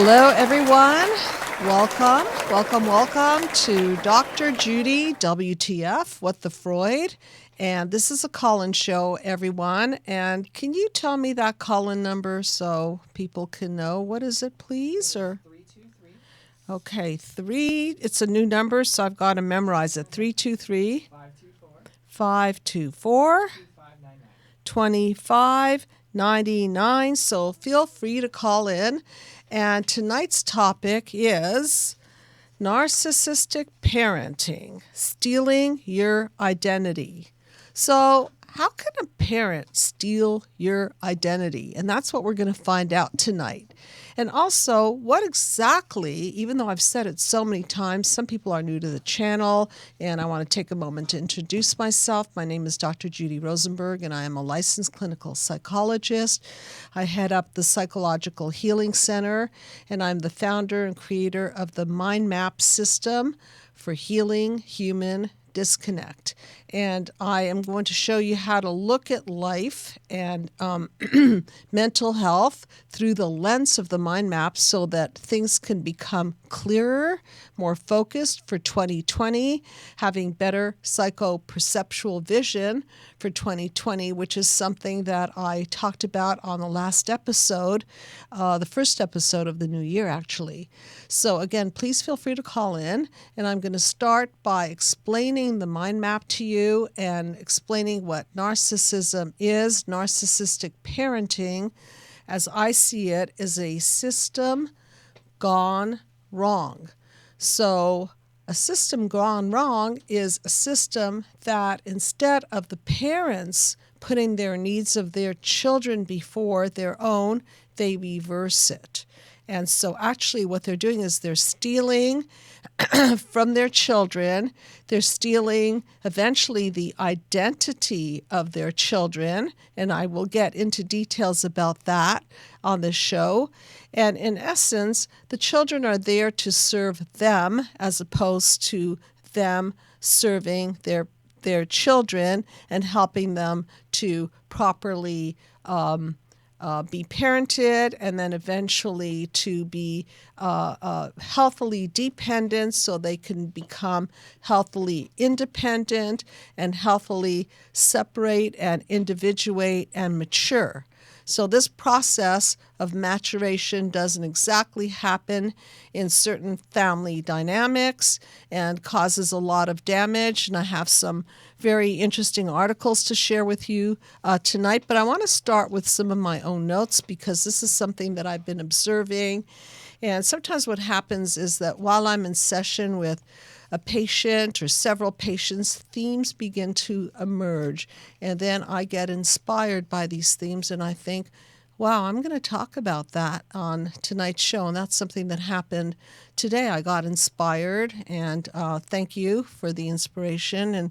Hello, everyone. Welcome to Dr. Judy, WTF, What the Freud. And this is a call-in show, everyone. And can you tell me that call-in number so people can know? What is it, please? Or 323. Okay, it's a new number, so I've got to memorize it. 323 524 2599. So feel free to call in. And tonight's topic is narcissistic parenting, stealing your identity. So how can a parent steal your identity? And that's what we're going to find out tonight. And also, what exactly, even though I've said it so many times, some people are new to the channel, and I want to take a moment to introduce myself. My name is Dr. Judy Rosenberg, and I am a licensed clinical psychologist. I head up the Psychological Healing Center, and I'm the founder and creator of the Mind Map system for healing human disconnect. And I am going to show you how to look at life and mental health through the lens of the mind map so that things can become clearer, more focused for 2020, having better psycho-perceptual vision for 2020, which is something that I talked about on the last episode, the first episode of the new year, actually. So again, please feel free to call in, and I'm going to start by explaining the mind map to you and explaining what narcissism is. Narcissistic parenting, as I see it, is a system gone wrong. So a system gone wrong is a system that instead of the parents putting their needs of their children before their own, they reverse it. And so actually what they're doing is they're stealing from their children. They're stealing eventually the identity of their children, and I will get into details about that on this show. And in essence, the children are there to serve them as opposed to them serving their children and helping them to properly be parented, and then eventually to be healthily dependent so they can become healthily independent and healthily separate and individuate and mature. So this process of maturation doesn't exactly happen in certain family dynamics and causes a lot of damage. And I have some very interesting articles to share with you tonight. But I want to start with some of my own notes because this is something that I've been observing. And sometimes what happens is that while I'm in session with a patient or several patients, themes begin to emerge. And then I get inspired by these themes and I think, wow, I'm going to talk about that on tonight's show. And that's something that happened today. I got inspired, and thank you for the inspiration. And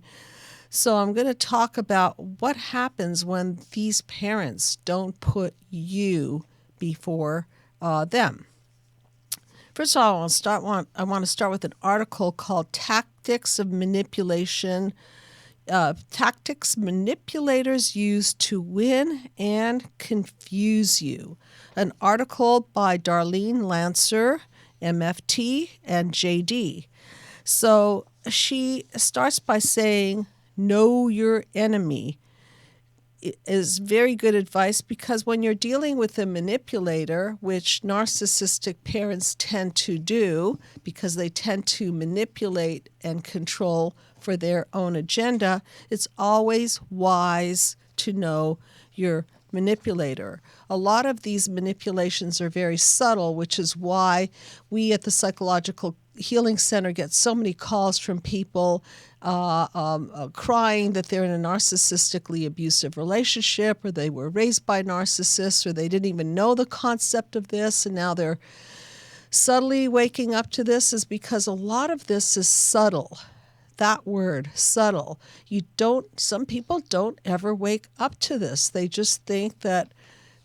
so I'm going to talk about what happens when these parents don't put you before them. First of all, I want to start with an article called Tactics of Manipulation, Tactics Manipulators Use to Win and Confuse You. An article by Darlene Lancer, MFT, and JD. So she starts by saying, know your enemy. Is very good advice because when you're dealing with a manipulator, which narcissistic parents tend to do because they tend to manipulate and control for their own agenda, it's always wise to know your manipulator. A lot of these manipulations are very subtle, which is why we at the Psychological Healing Center get so many calls from people crying that they're in a narcissistically abusive relationship, or they were raised by narcissists, or they didn't even know the concept of this, and now they're subtly waking up to this, is because a lot of this is subtle. That word, subtle. Some people don't ever wake up to this. They just think that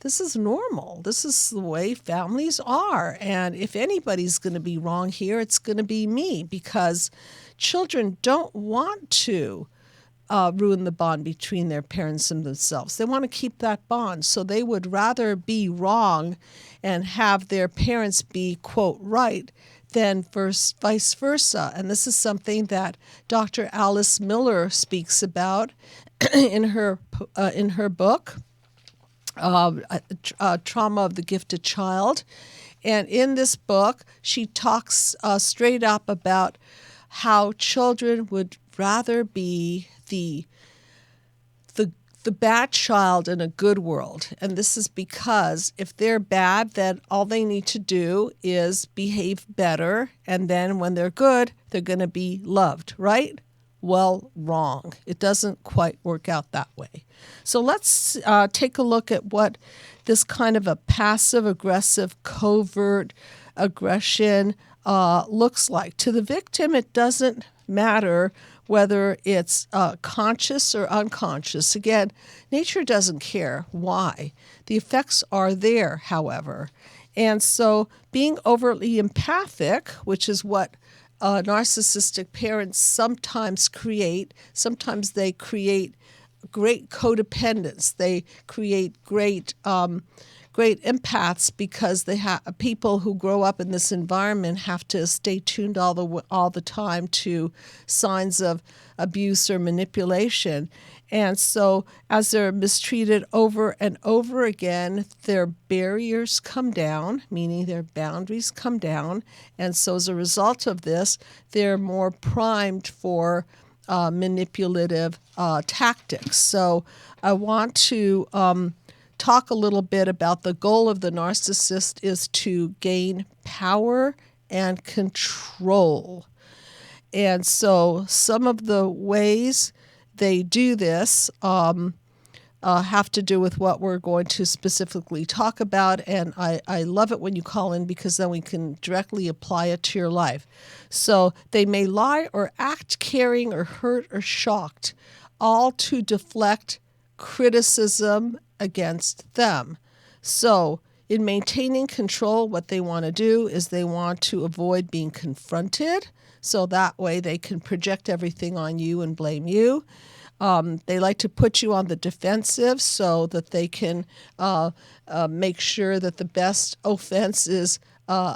this is normal. This is the way families are. And if anybody's going to be wrong here, it's going to be me, because children don't want to ruin the bond between their parents and themselves. They want to keep that bond. So they would rather be wrong and have their parents be, quote, right than vice versa. And this is something that Dr. Alice Miller speaks about in her book, Trauma of the Gifted Child. And in this book, she talks straight up about how children would rather be the bad child in a good world. And this is because if they're bad, then all they need to do is behave better. And then when they're good, they're going to be loved, right? Well, wrong. It doesn't quite work out that way. So let's take a look at what this kind of a passive-aggressive, covert aggression looks like. To the victim, it doesn't matter whether it's conscious or unconscious. Again, nature doesn't care. Why? The effects are there, however. And so being overtly empathic, which is what narcissistic parents sometimes they create great codependence. They create great empaths because they people who grow up in this environment have to stay tuned all the time to signs of abuse or manipulation. And so as they're mistreated over and over again, their barriers come down, meaning their boundaries come down. And so as a result of this, they're more primed for manipulative tactics. So I want to talk a little bit about the goal of the narcissist is to gain power and control. And so some of the ways they do this have to do with what we're going to specifically talk about. And I love it when you call in because then we can directly apply it to your life. So they may lie or act caring or hurt or shocked, all to deflect criticism against them. So in maintaining control, what they want to do is they want to avoid being confronted. So that way they can project everything on you and blame you. They like to put you on the defensive so that they can make sure that the best offense is their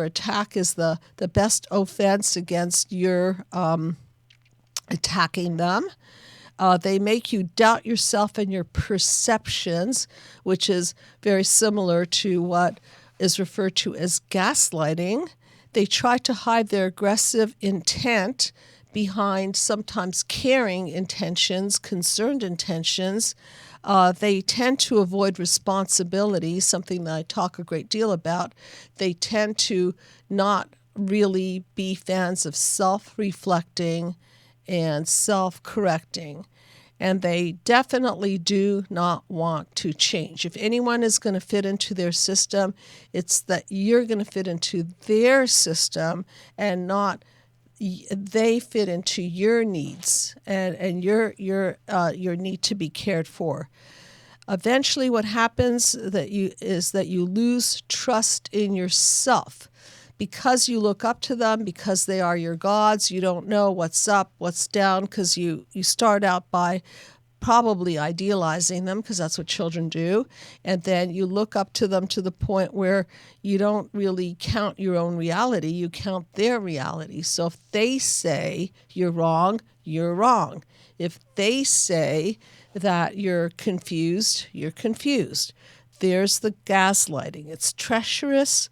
attack is the best offense against your attacking them. They make you doubt yourself and your perceptions, which is very similar to what is referred to as gaslighting. They try to hide their aggressive intent behind sometimes caring intentions, concerned intentions. They tend to avoid responsibility, something that I talk a great deal about. They tend to not really be fans of self-reflecting and self-correcting. And they definitely do not want to change. If anyone is going to fit into their system, it's that you're going to fit into their system and not they fit into your needs and your need to be cared for. Eventually what happens is that you lose trust in yourself. Because you look up to them, because they are your gods, you don't know what's up, what's down, because you start out by probably idealizing them, because that's what children do, and then you look up to them to the point where you don't really count your own reality, you count their reality. So if they say you're wrong, you're wrong. If they say that you're confused, you're confused. There's the gaslighting. It's treacherous,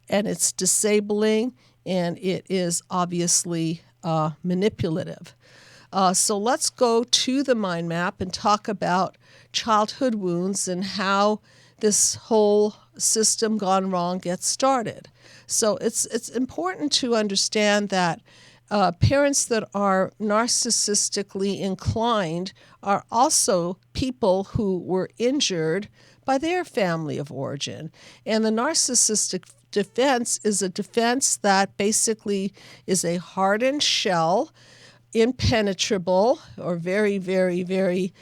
and it's disabling, and it is obviously manipulative. So let's go to the mind map and talk about childhood wounds and how this whole system gone wrong gets started. So it's important to understand that parents that are narcissistically inclined are also people who were injured by their family of origin. And the narcissistic defense is a defense that basically is a hardened shell, impenetrable, or very, very, very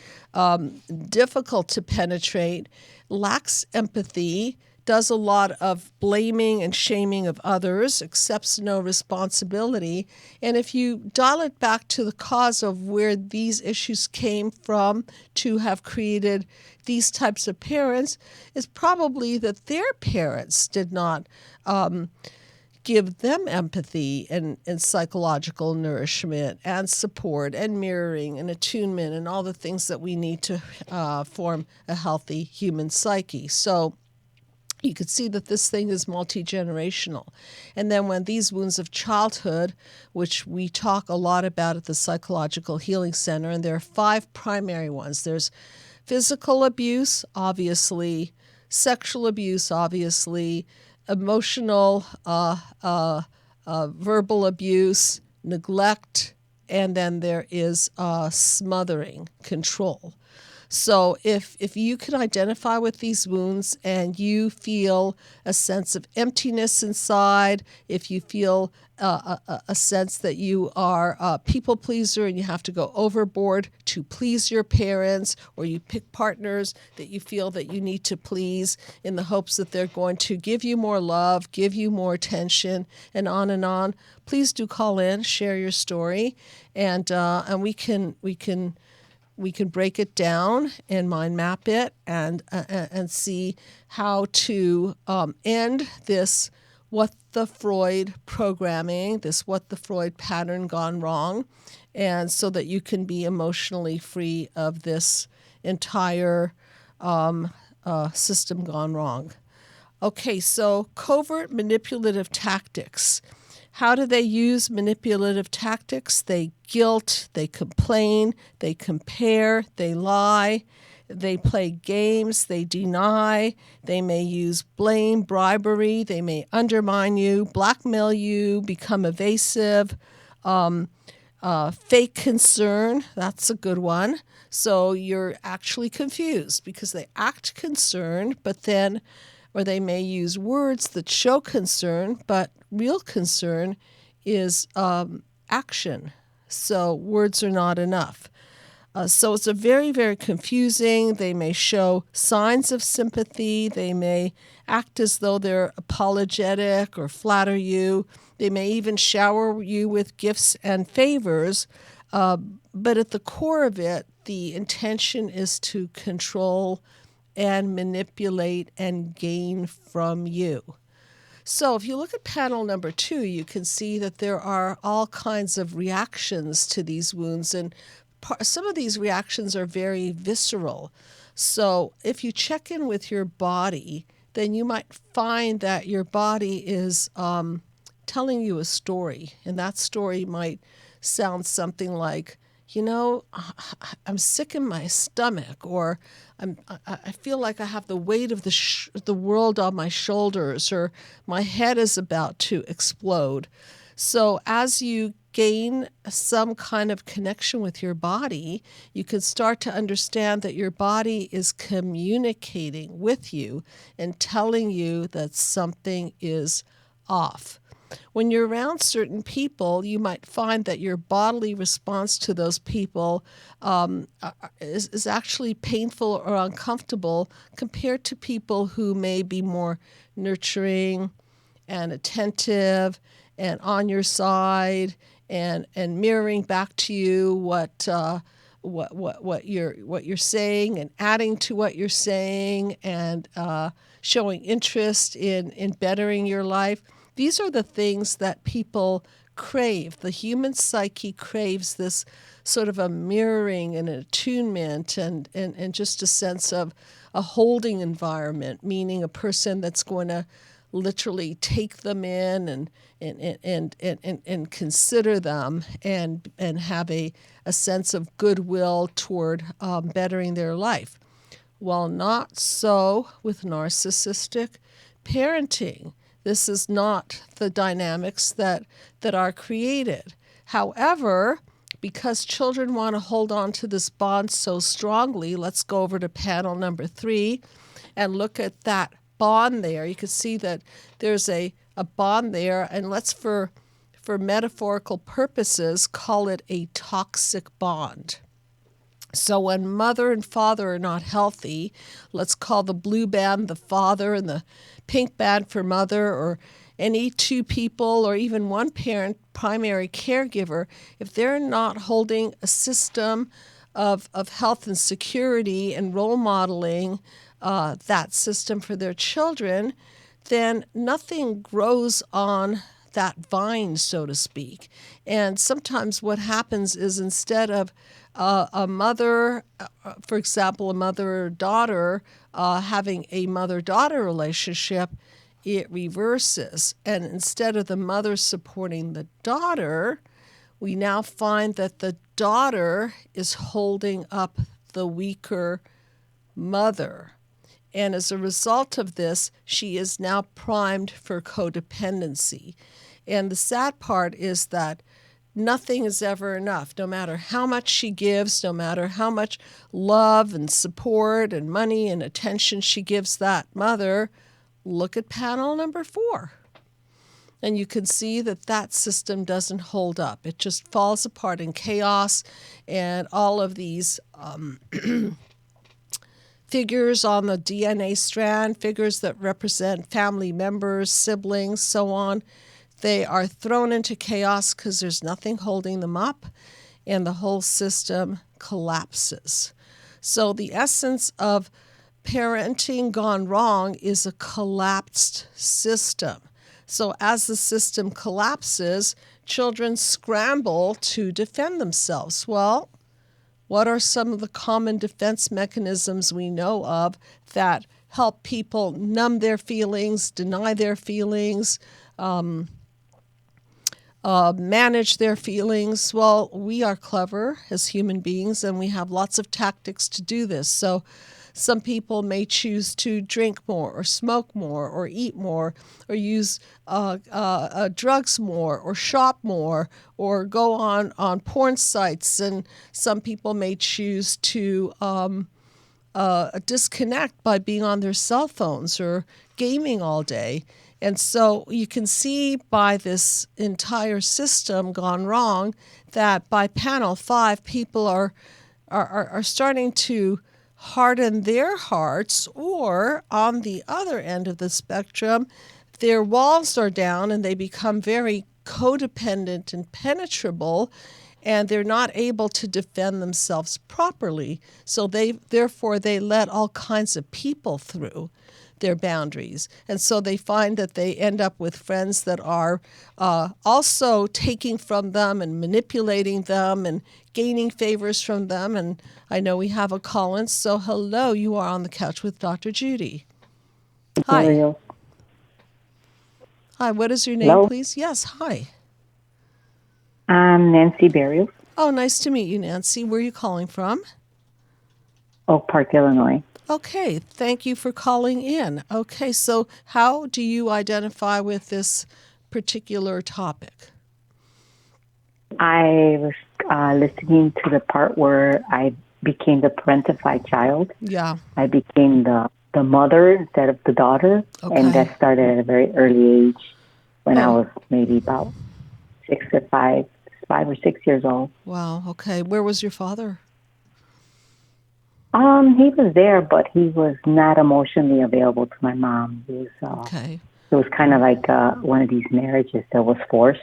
difficult to penetrate, lacks empathy, does a lot of blaming and shaming of others, accepts no responsibility. And if you dial it back to the cause of where these issues came from to have created these types of parents, is probably that their parents did not give them empathy and psychological nourishment and support and mirroring and attunement and all the things that we need to form a healthy human psyche. So you could see that this thing is multi-generational. And then when these wounds of childhood, which we talk a lot about at the Psychological Healing Center, and there are 5 primary ones. There's physical abuse, obviously, sexual abuse, obviously, emotional, verbal abuse, neglect, and then there is smothering, control. So if you can identify with these wounds and you feel a sense of emptiness inside, if you feel a sense that you are a people pleaser and you have to go overboard to please your parents, or you pick partners that you feel that you need to please in the hopes that they're going to give you more love, give you more attention, and on, please do call in, share your story, and we can break it down and mind map it and see how to end this what the Freud programming, this what the Freud pattern gone wrong, and so that you can be emotionally free of this entire system gone wrong. Okay, so covert manipulative tactics. How do they use manipulative tactics? They guilt, they complain, they compare, they lie, they play games, they deny, they may use blame, bribery, they may undermine you, blackmail you, become evasive, fake concern, that's a good one. So you're actually confused because they act concerned, but then, or they may use words that show concern, but real concern is action. So words are not enough. So it's a very, very confusing. They may show signs of sympathy. They may act as though they're apologetic or flatter you. They may even shower you with gifts and favors. But at the core of it, the intention is to control and manipulate and gain from you. So if you look at panel number 2, you can see that there are all kinds of reactions to these wounds, and some of these reactions are very visceral. So if you check in with your body, then you might find that your body is telling you a story, and that story might sound something like, I'm sick in my stomach, or I feel like I have the weight of the world on my shoulders, or my head is about to explode. So as you gain some kind of connection with your body, you can start to understand that your body is communicating with you and telling you that something is off. When you're around certain people, you might find that your bodily response to those people is actually painful or uncomfortable compared to people who may be more nurturing and attentive and on your side and mirroring back to you what you're saying and adding to what you're saying and showing interest in bettering your life. These are the things that people crave. The human psyche craves this sort of a mirroring and an attunement and just a sense of a holding environment, meaning a person that's going to literally take them in and consider them and have a sense of goodwill toward bettering their life. Well, not so with narcissistic parenting. This is not the dynamics that are created. However, because children want to hold on to this bond so strongly, let's go over to panel number 3 and look at that bond there. You can see that there's a bond there, and let's, for metaphorical purposes, call it a toxic bond. So when mother and father are not healthy, let's call the blue band the father and the pink band for mother, or any two people or even one parent, primary caregiver, if they're not holding a system of health and security and role modeling that system for their children, then nothing grows on that vine, so to speak. And sometimes what happens is instead of a mother, for example, a mother-daughter having a mother-daughter relationship, it reverses. And instead of the mother supporting the daughter, we now find that the daughter is holding up the weaker mother. And as a result of this, she is now primed for codependency. And the sad part is that nothing is ever enough. No matter how much she gives, no matter how much love and support and money and attention she gives that mother, look at panel number 4. And you can see that that system doesn't hold up. It just falls apart in chaos, and all of these figures on the DNA strand, figures that represent family members, siblings, so on, they are thrown into chaos because there's nothing holding them up, and the whole system collapses. So the essence of parenting gone wrong is a collapsed system. So as the system collapses, children scramble to defend themselves. Well, what are some of the common defense mechanisms we know of that help people numb their feelings, deny their feelings, manage their feelings? Well, we are clever as human beings, and we have lots of tactics to do this. So some people may choose to drink more or smoke more or eat more or use drugs more or shop more or go on porn sites. And some people may choose to disconnect by being on their cell phones or gaming all day. And so you can see by this entire system gone wrong that by panel 5, people are starting to harden their hearts, or on the other end of the spectrum, their walls are down and they become very codependent and penetrable, and they're not able to defend themselves properly. So therefore they let all kinds of people through their boundaries. And so they find that they end up with friends that are also taking from them and manipulating them and gaining favors from them. And I know we have a call-in. So hello, you are on the couch with Dr. Judy. Hi. Ariel. Hi, what is your name, Hello? please? Yes, hi. I'm Nancy Barrios, Oh, nice to meet you, Nancy. Where are you calling from? Oak Park, Illinois. Okay, thank you for calling in. Okay, so how do you identify with this particular topic? I was listening to the part where I became the parentified child. Yeah. I became the mother instead of the daughter. Okay. And that started at a very early age when I Oh. was maybe about 5 or 6 years old. Wow, okay. Where was your father? He was there, but he was not emotionally available to my mom. He was, Okay. It was kind of like one of these marriages that was forced.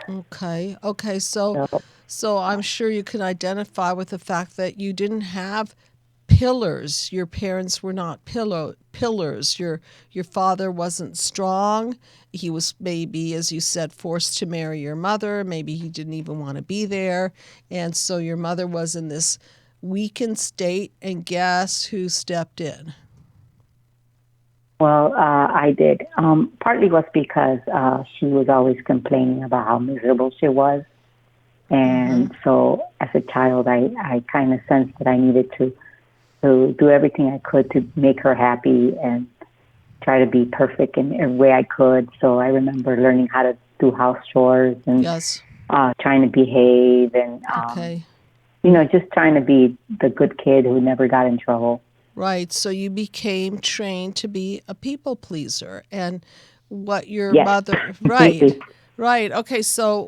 Okay. Okay, so I'm sure you can identify with the fact that you didn't have pillars. Your parents were not pillars. Your father wasn't strong. He was maybe, as you said, forced to marry your mother. Maybe he didn't even want to be there. And so your mother was in this weakened state, and guess who stepped in? Well, I did. Partly was because she was always complaining about how miserable she was. And so as a child, I kind of sensed that I needed to do everything I could to make her happy and try to be perfect in every way I could. So I remember learning how to do house chores and Yes. trying to behave and, Okay. just trying to be the good kid who never got in trouble. Right. So you became trained to be a people pleaser. And what your Yes, mother, right, completely. Right. Okay. So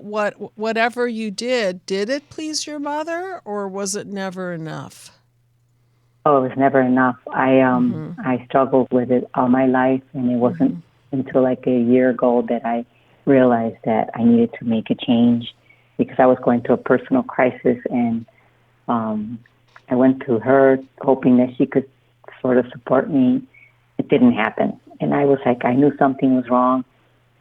whatever you did it please your mother, or was it never enough? Oh, it was never enough. I struggled with it all my life, and it wasn't until like a year ago that I realized that I needed to make a change because I was going through a personal crisis, and um, I went to her hoping that she could sort of support me. It didn't happen, and I was like, I knew something was wrong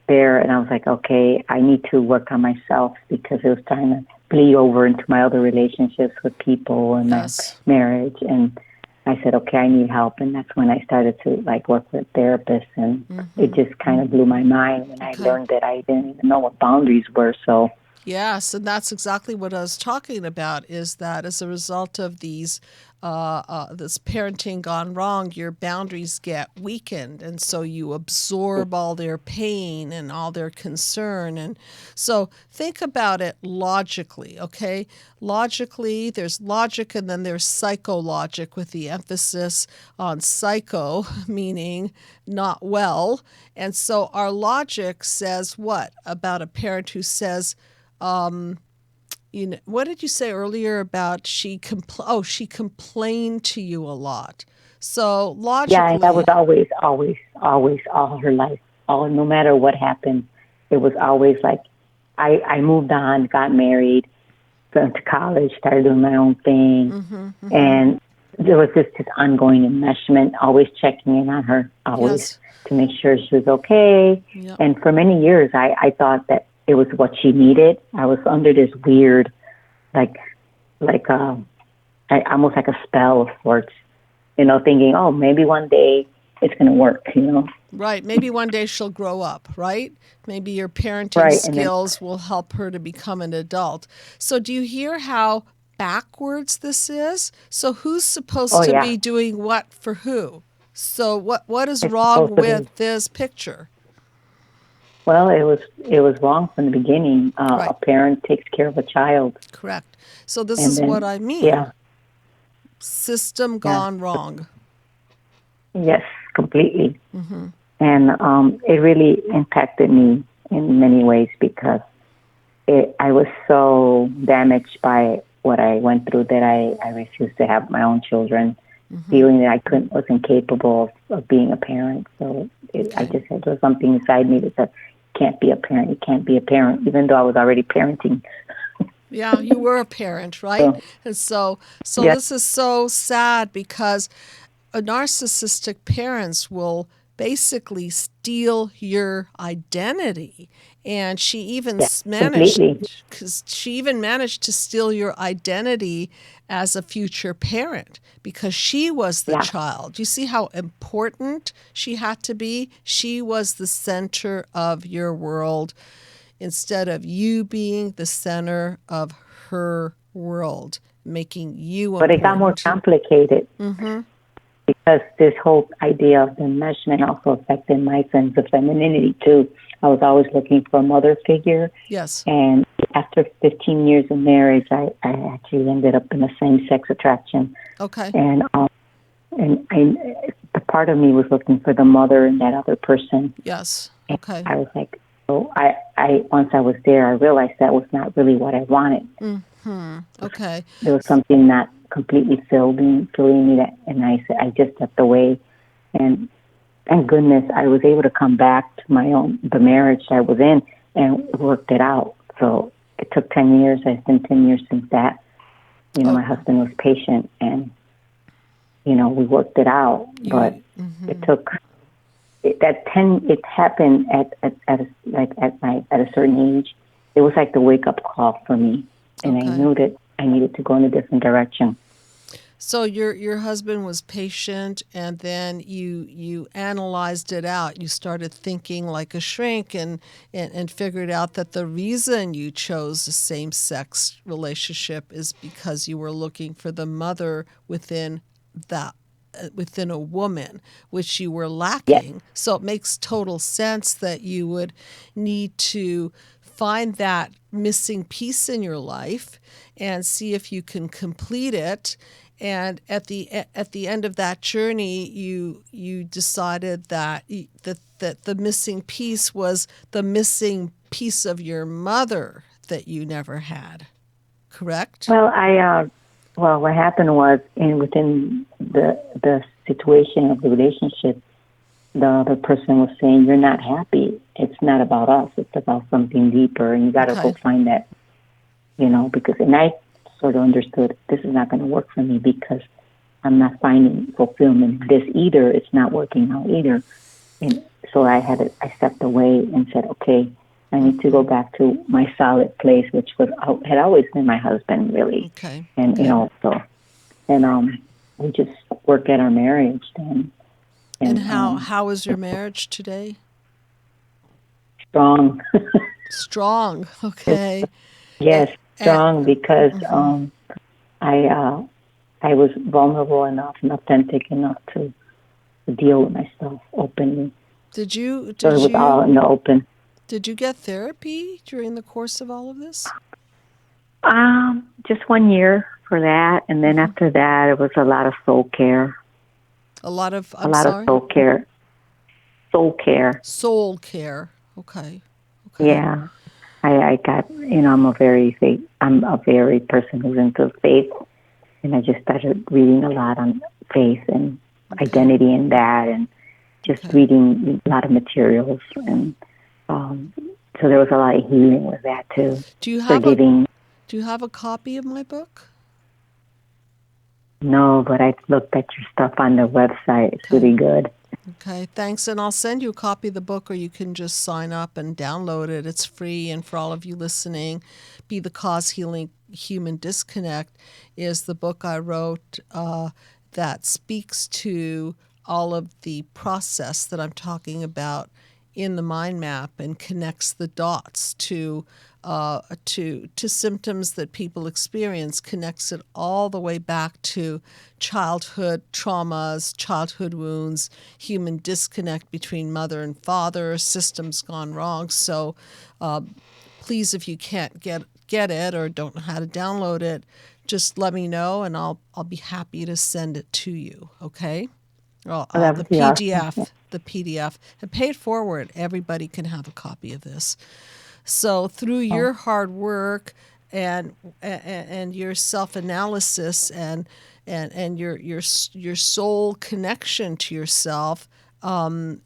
there, and I was like, okay, I need to work on myself because it was starting to bleed over into my other relationships with people and my Yes. marriage. And I said, okay, I need help, and that's when I started to like work with therapists, and it just kind of blew my mind when I Okay. learned that I didn't even know what boundaries were. So Yes, and that's exactly what I was talking about, is that as a result of this parenting gone wrong, your boundaries get weakened, and so you absorb all their pain and all their concern. And so think about it logically, okay? Logically, there's logic and then there's psychologic, with the emphasis on psycho, meaning not well. And so our logic says what about a parent who says, what did you say earlier about she complained to you a lot. So yeah, and that was logically, always all her life. All no matter what happened, it was always like I moved on, got married, went to college, started doing my own thing, and there was just this ongoing enmeshment, always checking in on her, always yes, to make sure she was okay. yep, And for many years, I thought that it was what she needed. I was under this weird, like, like, almost like a spell of sorts, thinking, oh, maybe one day it's going to work. right. Maybe one day she'll grow up, right? Maybe your parenting Right. And then, skills will help her to become an adult. So do you hear how backwards this is? So who's oh, supposed to yeah, be doing what for who? So what is it's wrong supposed to be. with this picture? Well, it was wrong from the beginning. A Right. parent takes care of a child, Correct. So this and is what then, I mean. yeah, System yeah, gone wrong. yes, completely. And it really impacted me in many ways because I was so damaged by what I went through that I refused to have my own children, feeling that I wasn't capable of being a parent. So I Okay. just had there was something inside me that said, "Can't be a parent. You can't be a parent," even though I was already parenting. Yeah, you were a parent, right? So And so yes, this is so sad because a narcissistic parents will basically steal your identity. And yeah, completely. she even managed to steal your identity as a future parent because she was the Yeah, child. You see how important she had to be? She was the center of your world instead of you being the center of her world, making you but it got more important. complicated because this whole idea of enmeshment also affected my sense of femininity too. I was always looking for a mother figure. Yes. And after 15 years of marriage, I actually ended up in a same-sex attraction. Okay. And the part of me was looking for the mother in that other person. Yes. And Okay. I was like, so once I was there, I realized that was not really what I wanted. Okay. There was something not completely filling me that, and I said, I just stepped away. And thank goodness I was able to come back to the marriage I was in and worked it out. So it took 10 years. It's been 10 years since that. My Oh, husband was patient and, we worked it out, but you. it took it happened at a certain age. It was like the wake up call for me. And I Okay. knew that I needed to go in a different direction. So your husband was patient, and then you analyzed it out. You started thinking like a shrink, and figured out that the reason you chose a same sex relationship is because you were looking for the mother that within a woman, which you were Yes, lacking. So it makes total sense that you would need to find that missing piece in your life and see if you can complete it. And at the end of that journey, you decided that that the missing piece was the missing piece of your mother that you never had, correct? Well, what happened was within the situation of the relationship, the other person was saying, "You're not happy. It's not about us. It's about something deeper, and you got to Okay. go find that." And I sort of understood this is not going to work for me because I'm not finding fulfillment in this either. It's not working out either. And so I stepped away and said, okay, I need to go back to my solid place, which had always been my husband, really. Okay. And, we just work at our marriage then. And how is your marriage today? Strong. Strong. Okay. Yes, strong because I was vulnerable enough and authentic enough to deal with myself openly. So it was all in the open. Did you get therapy during the course of all of this? Just 1 year for that, and then after that, it was a lot of soul care. A lot of soul care. Soul care. Soul care. Okay. Yeah, I got. I'm a very person who's into faith, and I just started reading a lot on faith and identity and that, and just reading a lot of materials, and so there was a lot of healing with that too. Do you have a copy of my book? No, but I looked at your stuff on the website. It's really good. Okay, thanks. And I'll send you a copy of the book, or you can just sign up and download it. It's free. And for all of you listening, Be the Cause Healing Human Disconnect is the book I wrote that speaks to all of the process that I'm talking about in the mind map and connects the dots to symptoms that people experience, connects it all the way back to childhood traumas, childhood wounds, human disconnect between mother and father, systems gone wrong. So please, if you can't get it or don't know how to download it, just let me know and I'll be happy to send it to you, okay? The PDF, awesome. The PDF. And pay it forward. Everybody can have a copy of this. So through your hard work and your self-analysis and your soul connection to yourself,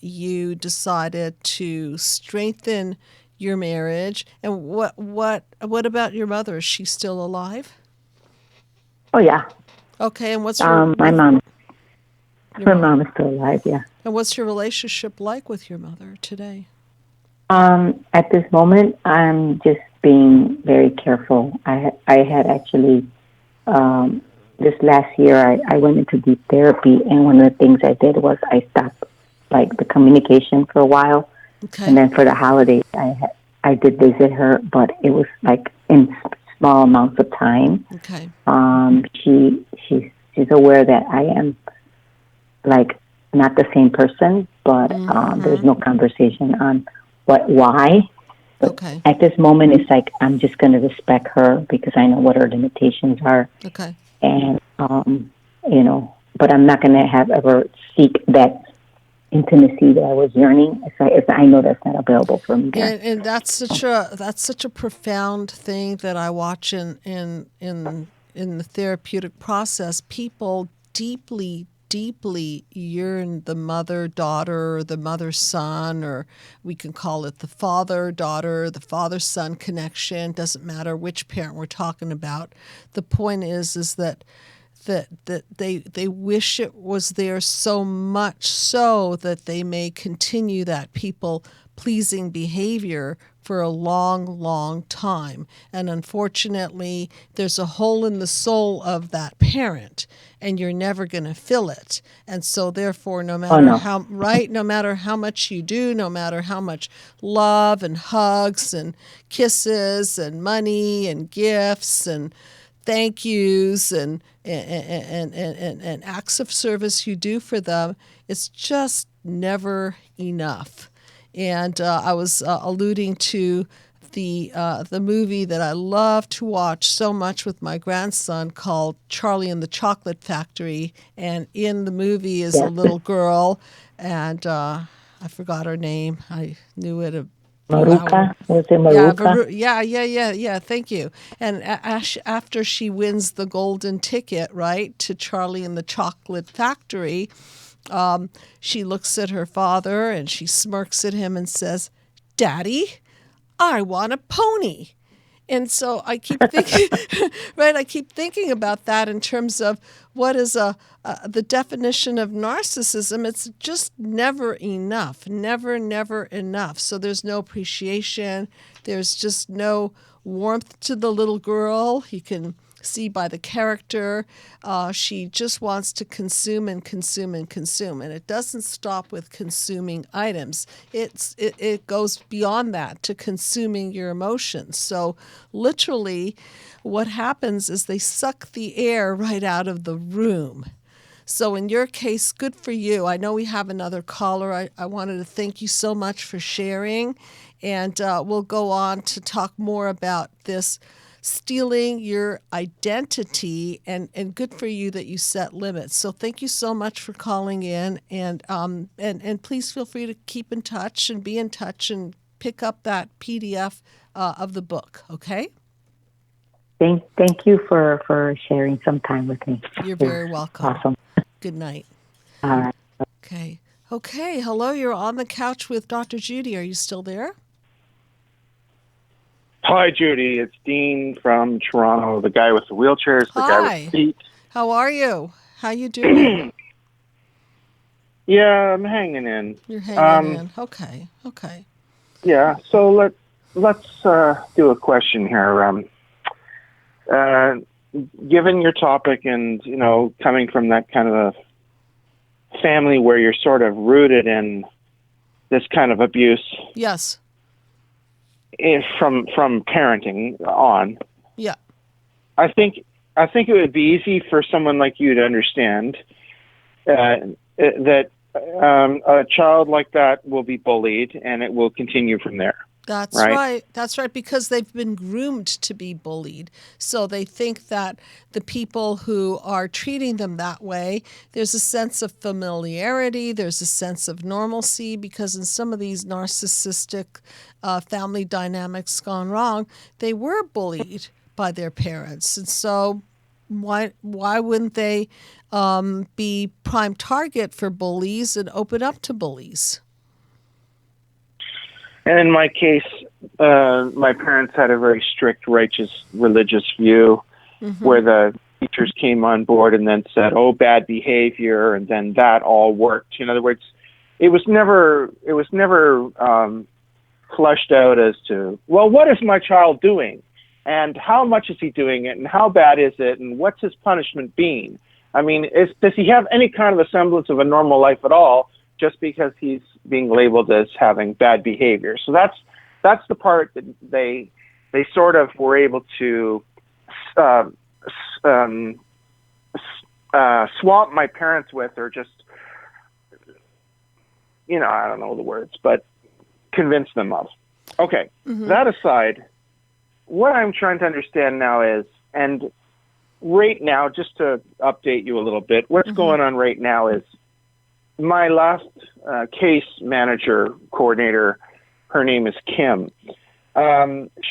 you decided to strengthen your marriage. And what about your mother? Is she still alive? Oh yeah. Okay, and what's your my mom? My mom is still alive. Yeah. And what's your relationship like with your mother today? At this moment, I'm just being very careful. I had actually, this last year, I went into deep therapy, and one of the things I did was I stopped, the communication for a while. Okay. And then for the holidays, I did visit her, but it was, in small amounts of time. Okay. She's aware that I am, not the same person, but there's no conversation on why. But okay. At this moment, it's I'm just going to respect her because I know what her limitations are. Okay. And, but I'm not going to ever seek that intimacy that I was yearning if I know that's not available for me. And that's such a profound thing that I watch in the therapeutic process. People deeply yearn the mother-daughter or the mother-son, or we can call it the father-daughter, the father-son connection. Doesn't matter which parent we're talking about. The point is that they wish it was there so much so that they may continue that people-pleasing behavior for a long time. And unfortunately, there's a hole in the soul of that parent, and you're never going to fill it. And so therefore, no matter how much you do, no matter how much love and hugs and kisses and money and gifts and thank yous and acts of service you do for them, it's just never enough. And I was alluding to the movie that I love to watch so much with my grandson called Charlie and the Chocolate Factory. And in the movie is a little girl, and I forgot her name. I knew it Maruka, was it Yeah, Maruka? yeah. Thank you. And after she wins the golden ticket, right, to Charlie and the Chocolate Factory, she looks at her father and she smirks at him and says, "Daddy, I want a pony." And so I keep thinking, right? I keep thinking about that in terms of what is the definition of narcissism. It's just never enough, never enough. So there's no appreciation. There's just no warmth to the little girl. You can see by the character, she just wants to consume and consume and consume, and it doesn't stop with consuming items. It goes beyond that to consuming your emotions. So literally, what happens is they suck the air right out of the room. So in your case, good for you. I know we have another caller. I wanted to thank you so much for sharing, and we'll go on to talk more about this stealing your identity, and good for you that you set limits. So thank you so much for calling in, and please feel free to keep in touch and be in touch and pick up that PDF of the book, okay? Thank you for sharing some time with me. You're very welcome. Awesome. Good night. All right. Okay. Hello, you're on the couch with Dr. Judy. Are you still there? Hi, Judy. It's Dean from Toronto, the guy with the wheelchairs, the guy with the feet. How are you? How you doing? Yeah, I'm hanging in. You're hanging in. Okay. Yeah, so let's do a question here. Given your topic and, coming from that kind of a family where you're sort of rooted in this kind of abuse. Yes. From parenting on. Yeah. I think it would be easy for someone like you to understand that a child like that will be bullied and it will continue from there. That's right. That's right, because they've been groomed to be bullied. So they think that the people who are treating them that way, there's a sense of familiarity, there's a sense of normalcy, because in some of these narcissistic family dynamics gone wrong, they were bullied by their parents. And so why wouldn't they be prime target for bullies and open up to bullies? And in my case, my parents had a very strict, righteous, religious view, where the teachers came on board and then said, "Oh, bad behavior," and then that all worked. In other words, it was never fleshed out as to, well, what is my child doing, and how much is he doing it, and how bad is it, and what's his punishment being? I mean, does he have any kind of a semblance of a normal life at all, just because he's being labeled as having bad behavior? So that's the part that they sort of were able to swamp my parents with, or just, I don't know the words, but convince them of. Okay, that aside, what I'm trying to understand now is, and right now, just to update you a little bit, what's going on right now is, my last case manager coordinator, her name is Kim.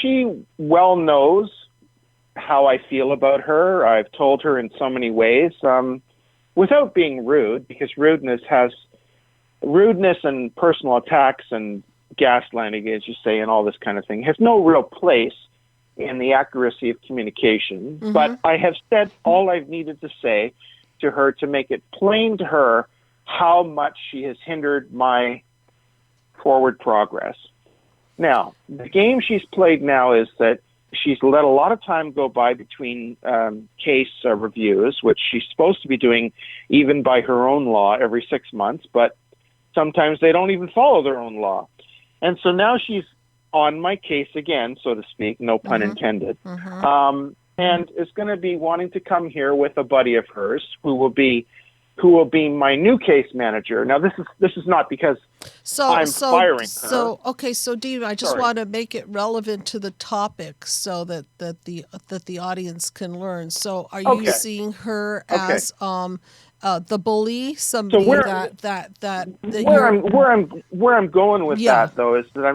She well knows how I feel about her. I've told her in so many ways, without being rude, because rudeness and personal attacks and gaslighting, as you say, and all this kind of thing has no real place in the accuracy of communication. But I have said all I've needed to say to her to make it plain to her how much she has hindered my forward progress. Now, the game she's played now is that she's let a lot of time go by between case reviews, which she's supposed to be doing even by her own law every 6 months, but sometimes they don't even follow their own law. And so now she's on my case again, so to speak, no pun intended, and is going to be wanting to come here with a buddy of hers who will be my new case manager. Now, this is not because I'm firing her. So Dean, I just want to make it relevant to the topic so that the audience can learn. So, are you seeing her as the bully, somebody where- that Where I'm going with Yeah. that though is that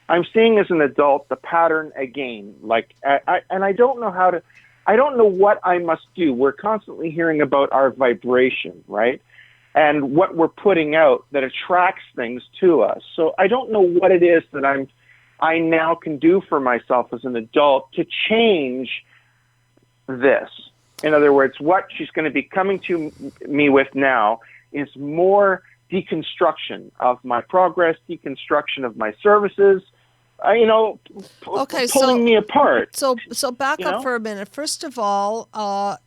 I'm seeing as an adult the pattern again. Like I don't know I don't know what I must do. We're constantly hearing about our vibration, right? And what we're putting out that attracts things to us. So I don't know what it is that I now can do for myself as an adult to change this. In other words, what she's going to be coming to me with now is more deconstruction of my progress, deconstruction of my services, pulling me apart. So back up know? for a minute. First of all,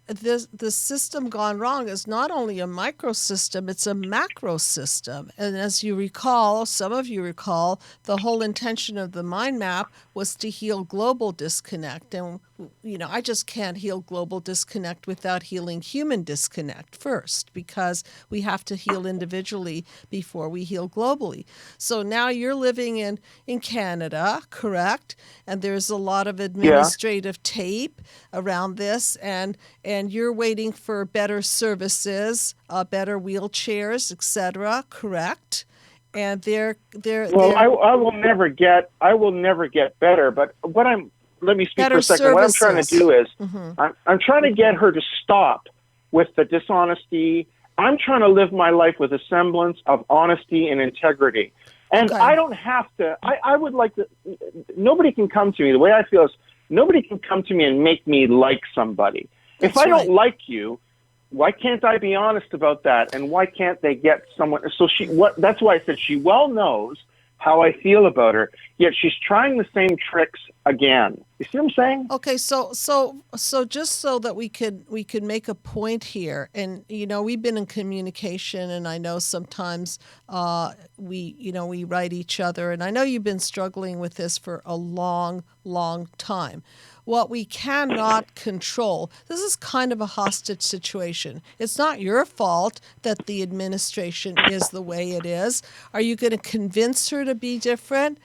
the system gone wrong is not only a micro system, it's a macro system. And as you recall, some of you recall, the whole intention of the mind map was to heal global disconnect. And, I just can't heal global disconnect without healing human disconnect first, because we have to heal individually before we heal globally. So now you're living in Canada, correct? And there's a lot of administrative tape around this, and you're waiting for better services, better wheelchairs, etc., correct? And I will never get better, but let me speak for a second. What I'm trying to do is I'm trying to get her to stop with the dishonesty. I'm trying to live my life with a semblance of honesty and integrity. And I don't have to, I would like to, nobody can come to me. The way I feel is nobody can come to me and make me like somebody. If I don't like you, why can't I be honest about that? And why can't they get someone? So that's why I said she well knows how I feel about her, yet she's trying the same tricks again. You see what I'm saying? Okay, so just so that we could make a point here, and we've been in communication, and I know sometimes we write each other, and I know you've been struggling with this for a long time. What we cannot control, this is kind of a hostage situation. It's not your fault that the administration is the way it is. Are you going to convince her to be different?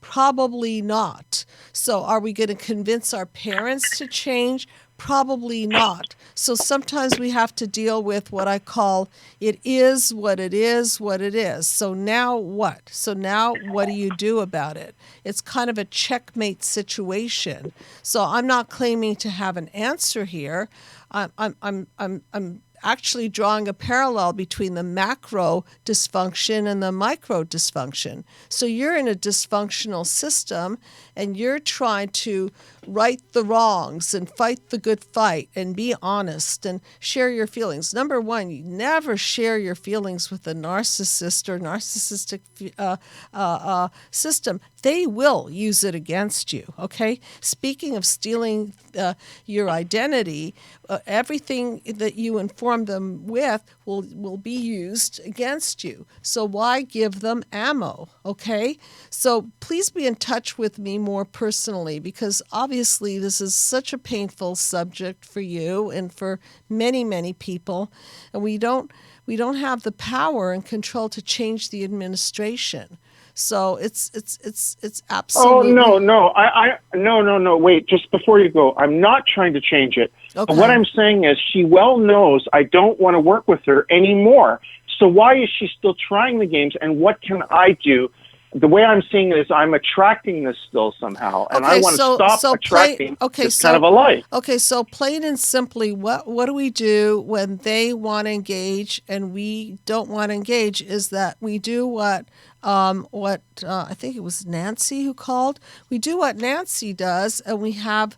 Probably not. So are we going to convince our parents to change? Probably not. So sometimes we have to deal with what I call it is what it is, what it is. So now what? So now what do you do about it? It's kind of a checkmate situation. So I'm not claiming to have an answer here. I'm actually drawing a parallel between the macro dysfunction and the micro dysfunction. So you're in a dysfunctional system and you're trying to right the wrongs and fight the good fight and be honest and share your feelings. Number one, you never share your feelings with a narcissist or narcissistic system. They will use it against you, okay? Speaking of stealing your identity, everything that you inform them with will be used against you. So why give them ammo, okay? So please be in touch with me more personally, because obviously this is such a painful subject for you and for many, many people, and we don't have the power and control to change the administration. So it's absolutely. Oh no! Wait, just before you go, I'm not trying to change it. Okay. What I'm saying is, she well knows I don't want to work with her anymore. So why is she still trying the games? And what can I do? The way I'm seeing it is, I'm attracting this still somehow, and I want to stop attracting this kind of a life. Okay, so plain and simply, what do we do when they want to engage and we don't want to engage? Is that we do what I think it was Nancy who called. We do what Nancy does, and we have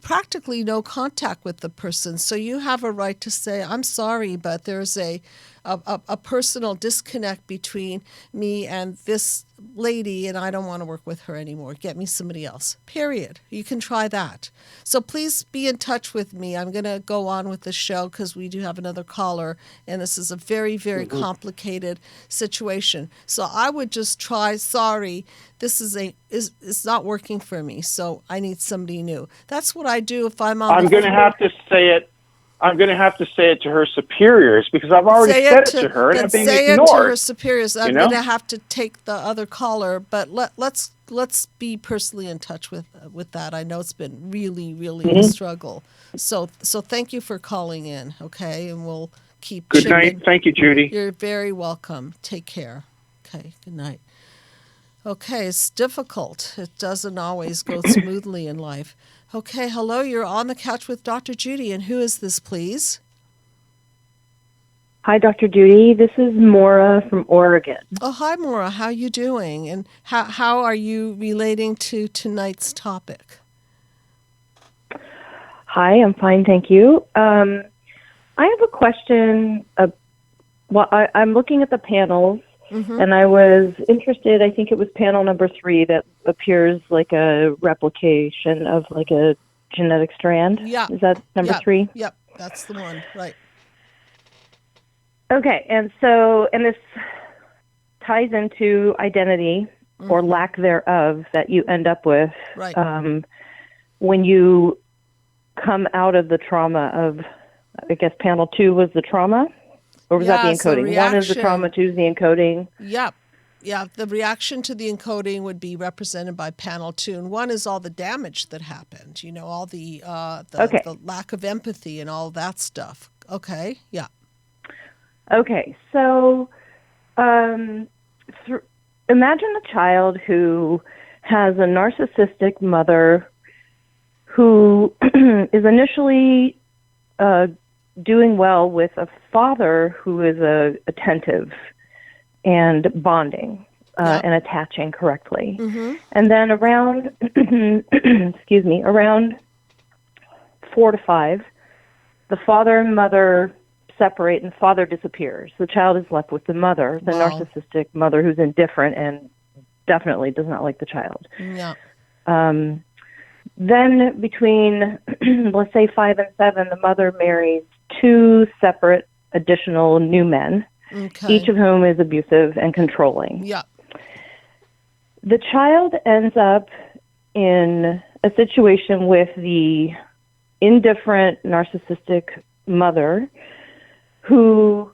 practically no contact with the person. So you have a right to say, I'm sorry, but there's a personal disconnect between me and this lady, and I don't want to work with her anymore. Get me somebody else. Period. You can try that. So please be in touch with me. I'm going to go on with the show because we do have another caller, and this is a very, very complicated situation. So I would just try, sorry, this is not working for me, so I need somebody new. That's what I do if I'm on I'm going to have to say it. I'm going to have to say it to her superiors because I've already said it to her and I'm being say it to her ignored. superiors. I'm going to have to take the other caller, but let's be personally in touch with that. I know it's been really, really a struggle. So thank you for calling in, okay? And we'll keep Good chipping. night. Thank you, Judy. You're very welcome. Take care. Okay, good night. Okay, it's difficult. It doesn't always go smoothly in life. Okay, hello, you're on the couch with Dr. Judy, and who is this, please? Hi, Dr. Judy. This is Maura from Oregon. Oh, hi, Maura. How are you doing? And how are you relating to tonight's topic? Hi, I'm fine, thank you. I have a question. I'm looking at the panels, and I was interested, I think it was panel number 3 that appears like a replication of like a genetic strand. Yeah. Is that number 3? Yep, that's the one, right. Okay, and this ties into identity or lack thereof that you end up with when you come out of the trauma of, I guess panel 2 was the trauma? Or was that the encoding? 1 is the trauma, 2 is the encoding. Yep. Yeah, the reaction to the encoding would be represented by panel 2, and 1 is all the damage that happened. All the lack of empathy and all that stuff. Okay, yeah. Okay, so imagine a child who has a narcissistic mother who is initially doing well with a father who is attentive and bonding and attaching correctly. And then around, around 4 to 5, the father and mother separate and father disappears. The child is left with the mother, the narcissistic mother who's indifferent and definitely does not like the child. Yeah. Then between, let's say 5 and 7, the mother marries 2 separate additional new men, each of whom is abusive and controlling. Yeah. The child ends up in a situation with the indifferent narcissistic mother who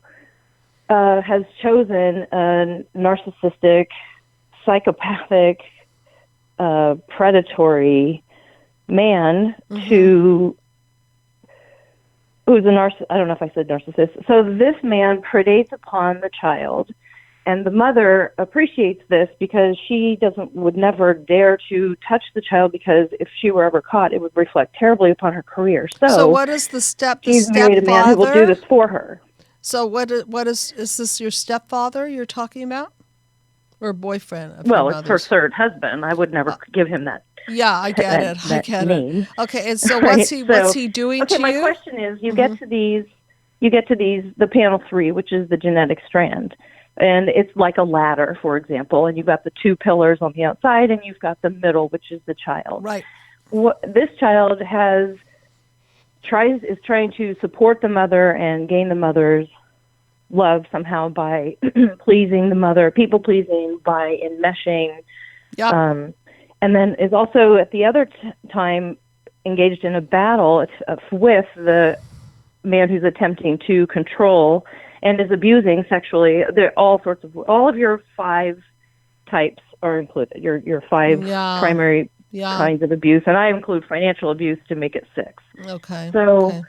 has chosen a narcissistic, psychopathic, predatory man who's a I don't know if I said narcissist. So this man predates upon the child, and the mother appreciates this because she would never dare to touch the child because if she were ever caught, it would reflect terribly upon her career. So what is the she's married a man who will do this for her. So what is this your stepfather you're talking about? Or boyfriend of well, your it's mother's? her third husband. I would never give him that. Yeah, I get it. I get name. it. Okay, and so what's he doing to you? Okay, my question is, you get to the panel 3, which is the genetic strand, and it's like a ladder, for example, and you've got the 2 pillars on the outside, and you've got the middle, which is the child. Right. This child is trying to support the mother and gain the mother's love somehow by pleasing the mother, people pleasing, by enmeshing. Yeah. And then is also at the other time engaged in a battle with the man who's attempting to control and is abusing sexually. There all of your 5 types are included. Your 5 primary kinds of abuse, and I include financial abuse to make it 6. Okay. So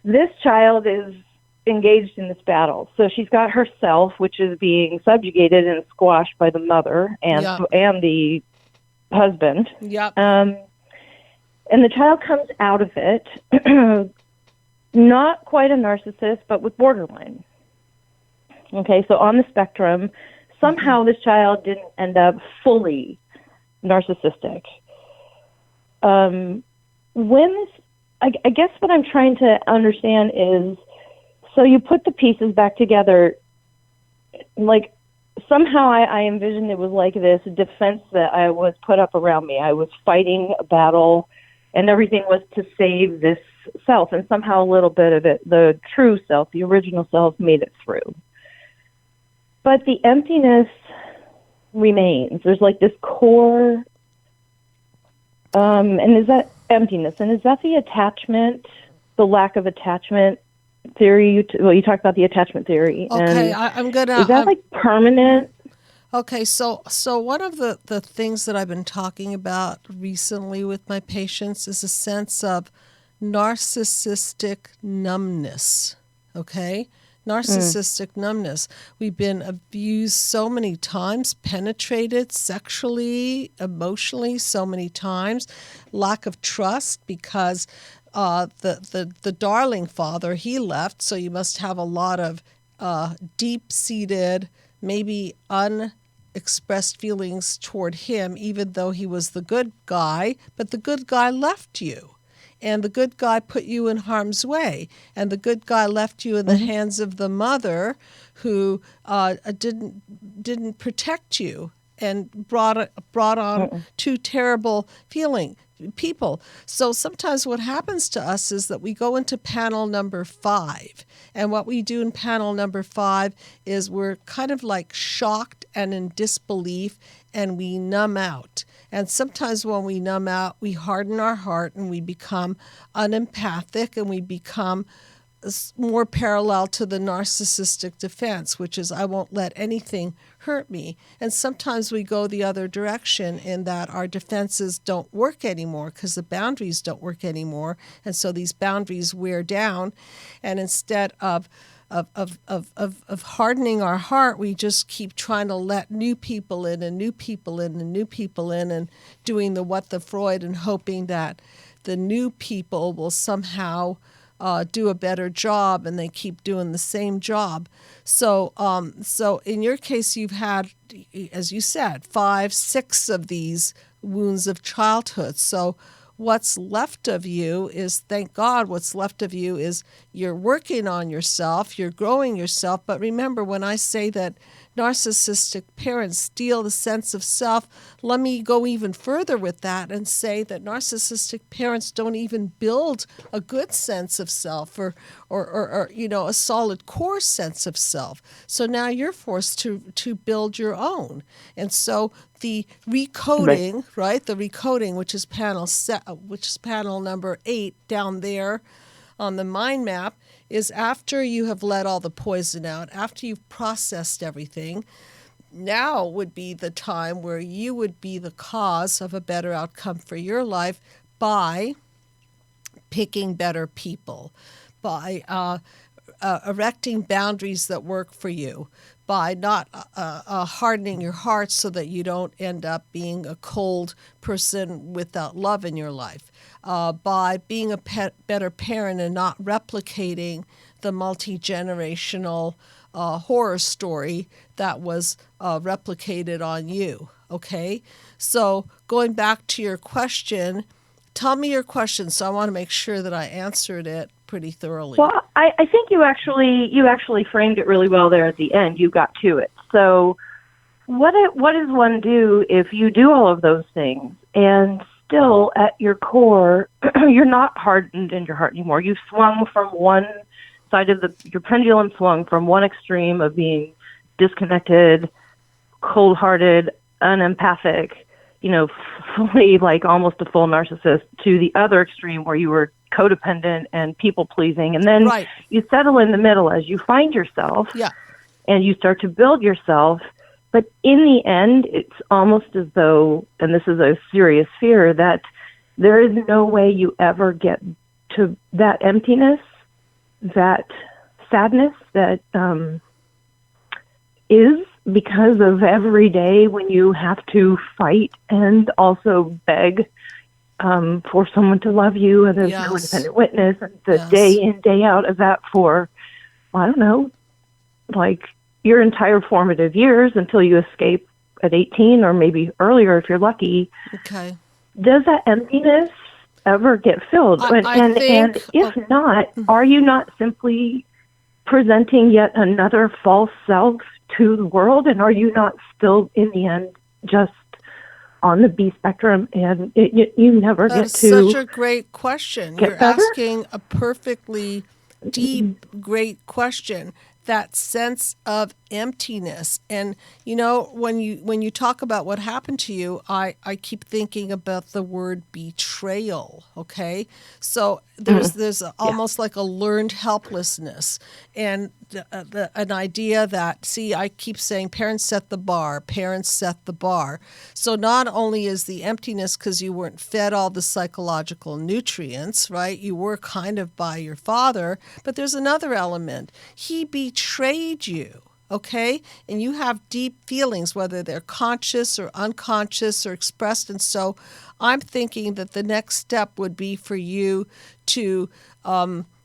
this child is engaged in this battle. So she's got herself, which is being subjugated and squashed by the mother and the husband. Yep. And the child comes out of it not quite a narcissist, but with borderline. Okay, so on the spectrum, somehow this child didn't end up fully narcissistic. I guess what I'm trying to understand is, so you put the pieces back together, like somehow I envisioned it was like this defense that I was put up around me. I was fighting a battle, and everything was to save this self, and somehow a little bit of it, the true self, the original self, made it through. But the emptiness remains. There's like this core, and is that emptiness? And is that the attachment the lack of attachment theory. You talked about the attachment theory. Okay, and I'm gonna. is that like permanent? Okay, so one of the things that I've been talking about recently with my patients is a sense of narcissistic numbness. Okay? Narcissistic numbness. We've been abused so many times, penetrated sexually, emotionally so many times, lack of trust because the darling father, he left, so you must have a lot of deep-seated, maybe unexpressed feelings toward him, even though he was the good guy, but the good guy left you. And the good guy put you in harm's way. And the good guy left you in the hands of the mother who didn't protect you and brought on two terrible people. So sometimes what happens to us is that we go into panel number 5. And what we do in panel number 5 is we're kind of like shocked and in disbelief, and we numb out. And sometimes when we numb out, we harden our heart and we become unempathic, and we become more parallel to the narcissistic defense, which is I won't let anything hurt me. And sometimes we go the other direction in that our defenses don't work anymore because the boundaries don't work anymore. And so these boundaries wear down. And instead of hardening our heart, we just keep trying to let new people in and new people in and new people in and doing the what the Freud and hoping that the new people will somehow do a better job, and they keep doing the same job. So in your case, you've had, as you said, 5, 6 of these wounds of childhood. So what's left of you is, thank God, what's left of you is you're working on yourself, you're growing yourself. But remember, when I say that narcissistic parents steal the sense of self, let me go even further with that and say that narcissistic parents don't even build a good sense of self or a solid core sense of self. So now you're forced to build your own. And so the recoding, right? The recoding, which is panel number 8 down there on the mind map, is after you have let all the poison out, after you've processed everything. Now would be the time where you would be the cause of a better outcome for your life by picking better people, by erecting boundaries that work for you, by not hardening your heart so that you don't end up being a cold person without love in your life, by being a better parent and not replicating the multi-generational horror story that was replicated on you, okay? So going back to your question, tell me your question, so I want to make sure that I answered it pretty thoroughly. Well, I think you actually framed it really well there at the end. You got to it. So what does one do if you do all of those things and still at your core you're not hardened in your heart anymore? You've swung from one side of your pendulum swung from one extreme of being disconnected, cold-hearted, unempathic, fully like almost a full narcissist, to the other extreme where you were codependent and people-pleasing. And then you settle in the middle as you find yourself, and you start to build yourself. But in the end, it's almost as though, and this is a serious fear, that there is no way you ever get to that emptiness, that sadness that is because of every day when you have to fight and also beg for someone to love you, and there's no independent witness, and the day in, day out of that for, I don't know, like your entire formative years until you escape at 18 or maybe earlier if you're lucky. Okay. Does that emptiness ever get filled? And if not, are you not simply presenting yet another false self to the world? And are you not still, in the end, just on the B spectrum, and you never get to? That's such a great question. You're asking a perfectly deep, great question. That sense of emptiness. And when you talk about what happened to you, I keep thinking about the word betrayal. Okay, so there's almost like a learned helplessness, and an idea that, see, I keep saying parents set the bar. So not only is the emptiness because you weren't fed all the psychological nutrients, right? You were kind of by your father, but there's another element. He betrayed you. Okay? And you have deep feelings, whether they're conscious or unconscious or expressed. And so I'm thinking that the next step would be for you to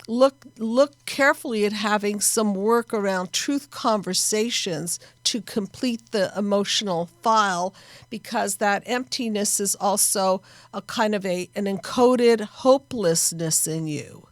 look carefully at having some work around truth conversations to complete the emotional file, because that emptiness is also a kind of an encoded hopelessness in you.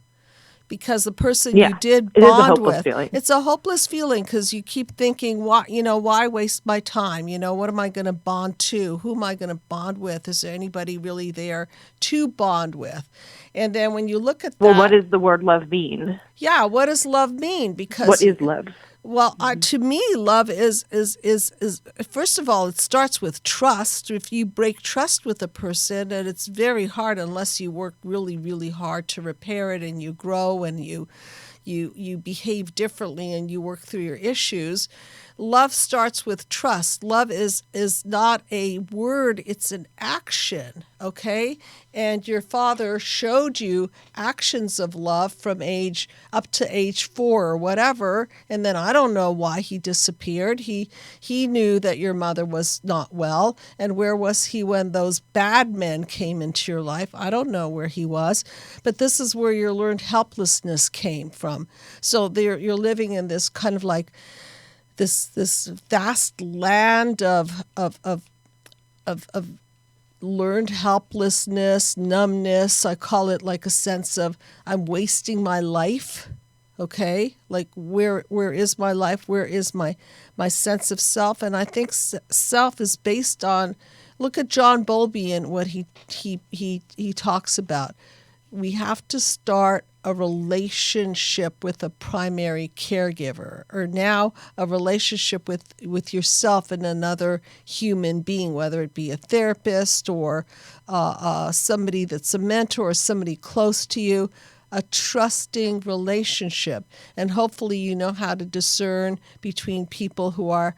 Because the person you did bond with, it's a hopeless feeling because you keep thinking, why waste my time? What am I going to bond to? Who am I going to bond with? Is there anybody really there to bond with? And then when you look at that, what does the word love mean? Yeah, what does love mean? Because what is love? Well, to me, love is first of all, it starts with trust. If you break trust with a person, and it's very hard unless you work really, really hard to repair it, and you grow and you behave differently and you work through your issues. Love starts with trust. Love is not a word, it's an action, okay? And your father showed you actions of love from age up to age 4 or whatever, and then I don't know why he disappeared. He knew that your mother was not well, and where was he when those bad men came into your life? I don't know where he was, but this is where your learned helplessness came from. So you're living in this kind of like this vast land of learned helplessness, numbness. I call it like a sense of I'm wasting my life. Okay, like where is my life? Where is my sense of self? And I think self is based on. Look at John Bowlby and what he talks about. We have to start a relationship with a primary caregiver, or now a relationship with yourself and another human being, whether it be a therapist or somebody that's a mentor or somebody close to you, a trusting relationship. And hopefully you know how to discern between people who are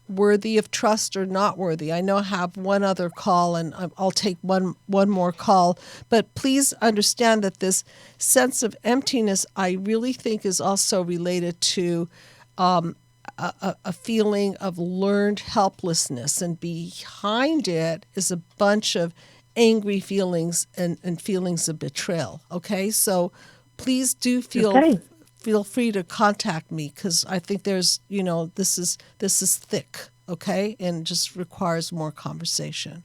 worthy of trust or not worthy. I know I have one other call, and I'll take one more call. But please understand that this sense of emptiness, I really think, is also related to a feeling of learned helplessness. And behind it is a bunch of angry feelings and feelings of betrayal. Okay? So please do feel free to contact me, because I think there's, this is thick, okay, and just requires more conversation.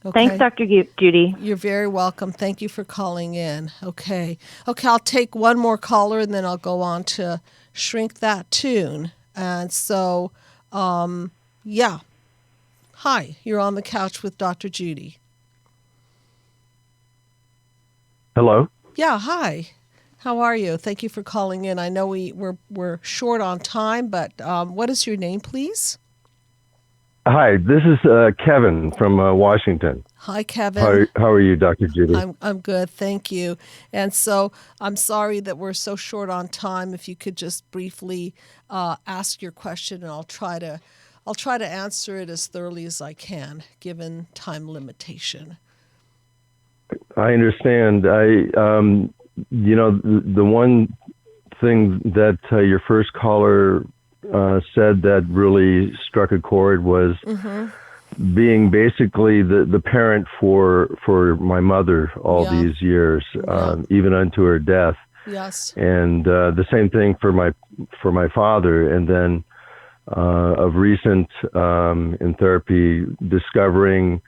Okay. Thanks, Dr. Judy. You're very welcome. Thank you for calling in. Okay, I'll take one more caller, and then I'll go on to Shrink That Tune. And so, Hi, you're on the couch with Dr. Judy. Hello? Yeah, hi. How are you? Thank you for calling in. I know we're short on time, but what is your name, please? Hi, this is Kevin from Washington. Hi, Kevin. How are you, Dr. Judy? I'm good, thank you. And so I'm sorry that we're so short on time. If you could just briefly ask your question, and I'll try to answer it as thoroughly as I can, given time limitation. I understand. The one thing that your first caller said that really struck a chord was being basically the parent for my mother all these years, even unto her death. Yes. And the same thing for my father. And then of recent in therapy, discovering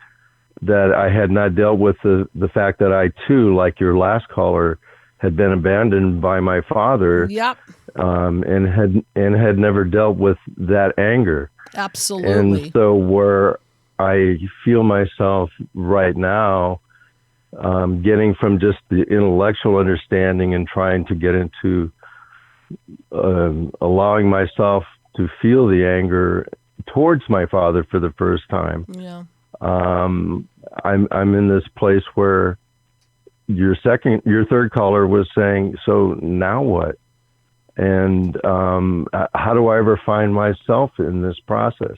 that I had not dealt with the fact that I too, like your last caller, had been abandoned by my father. Yep. And had never dealt with that anger. Absolutely. And so where I feel myself right now, getting from just the intellectual understanding and trying to get into allowing myself to feel the anger towards my father for the first time. Yeah. I'm in this place where your third caller was saying, so now what? And how do I ever find myself in this process?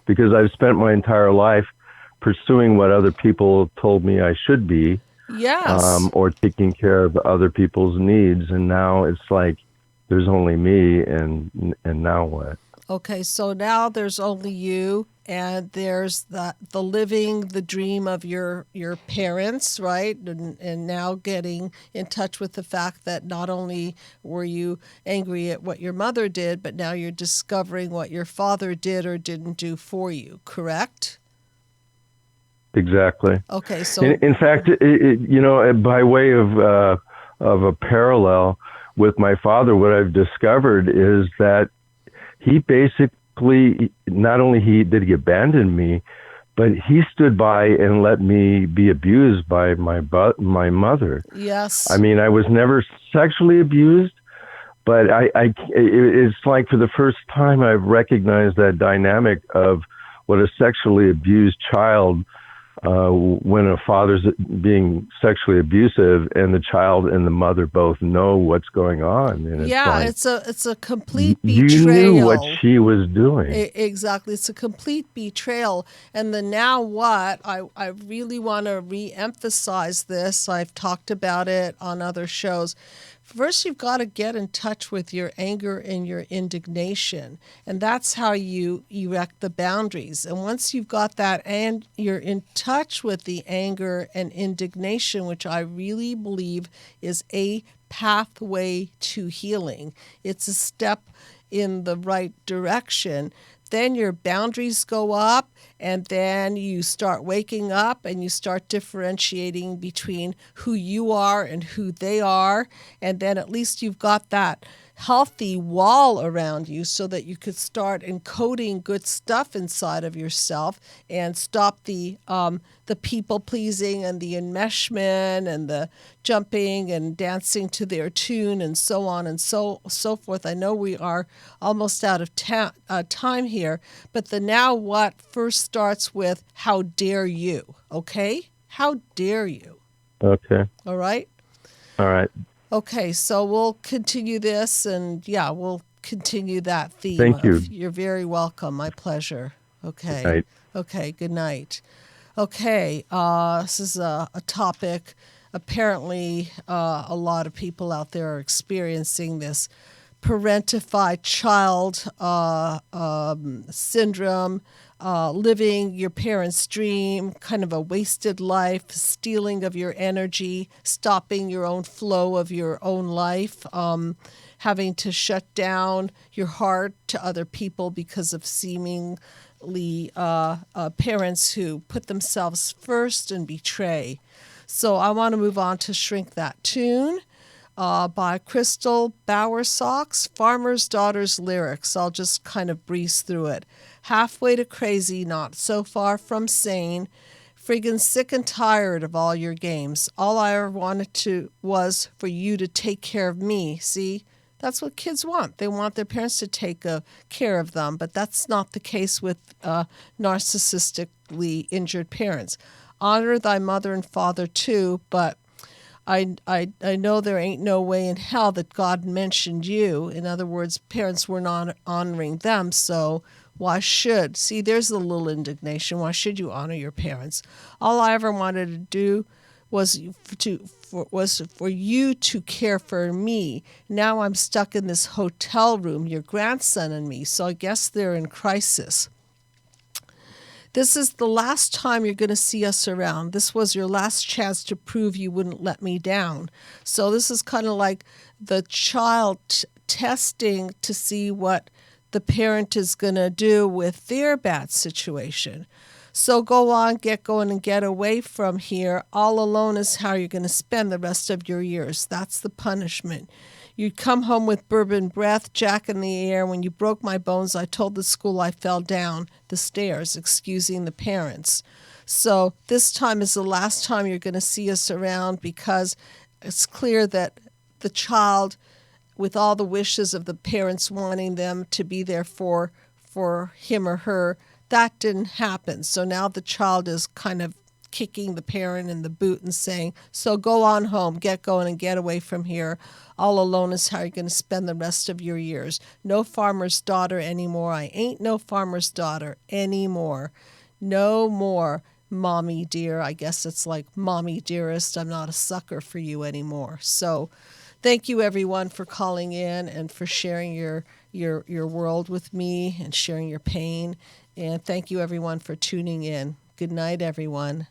Because I've spent my entire life pursuing what other people told me I should be, Yes. or taking care of other people's needs. And now it's like, there's only me, and now what? Okay, so now there's only you, and there's the living the dream of your parents, right? And now getting in touch with the fact that not only were you angry at what your mother did, but now you're discovering what your father did or didn't do for you, correct? Exactly. Okay, so In fact, by way of a parallel with my father, what I've discovered is that he basically, not only did he abandon me, but he stood by and let me be abused by my mother. yes. I mean, I was never sexually abused, but it's like for the first time I've recognized that dynamic of what a sexually abused child, when a father's being sexually abusive and the child and the mother both know what's going on. And it's a complete you betrayal. knew what she was doing. Exactly. It's a complete betrayal. And the now what, I really want to re-emphasize this. I've talked about it on other shows. First, you've got to get in touch with your anger and your indignation. And that's how you erect the boundaries. And once you've got that and you're in touch with the anger and indignation, which I really believe is a pathway to healing, it's a step in the right direction, then your boundaries go up, and then you start waking up and you start differentiating between who you are and who they are. And then at least you've got that healthy wall around you so that you could start encoding good stuff inside of yourself and stop the people pleasing and the enmeshment and the jumping and dancing to their tune and so on and so forth. I know we are almost out of time here, but the now what first starts with how dare you, okay? How dare you? Okay. All right? All right. Okay, so we'll continue this, and we'll continue that theme. Thank you. You're very welcome. My pleasure. Okay. Good night. Okay, good night. Okay, this is a topic. Apparently, a lot of people out there are experiencing this parentified child syndrome, living your parents' dream, kind of a wasted life, stealing of your energy, stopping your own flow of your own life, having to shut down your heart to other people because of seemingly parents who put themselves first and betray. So I want to move on to Shrink That Tune. By Crystal Bowersox, Farmer's Daughter's Lyrics. I'll just kind of breeze through it. Halfway to crazy, not so far from sane. Friggin' sick and tired of all your games. All I ever wanted was for you to take care of me. See, that's what kids want. They want their parents to take care of them, but that's not the case with narcissistically injured parents. Honor thy mother and father too, but I know there ain't no way in hell that God mentioned you. In other words, parents were not honoring them, so why should? See, there's a little indignation. Why should you honor your parents? All I ever wanted to do was for you to care for me. Now I'm stuck in this hotel room, your grandson and me, so I guess they're in crisis. This is the last time you're going to see us around. This was your last chance to prove you wouldn't let me down. So this is kind of like the child testing to see what the parent is going to do with their bad situation. So go on, get going, and get away from here. All alone is how you're going to spend the rest of your years. That's the punishment. You'd come home with bourbon breath, jack in the air. When you broke my bones, I told the school I fell down the stairs, excusing the parents. So this time is the last time you're going to see us around because it's clear that the child with all the wishes of the parents wanting them to be there for him or her, that didn't happen. So now the child is kind of kicking the parent in the boot and saying, so go on home, get going and get away from here. All alone is how you're going to spend the rest of your years. No farmer's daughter anymore. I ain't no farmer's daughter anymore. No more, mommy dear. I guess it's like mommy dearest. I'm not a sucker for you anymore. So thank you everyone for calling in and for sharing your world with me and sharing your pain. And thank you everyone for tuning in. Good night, everyone.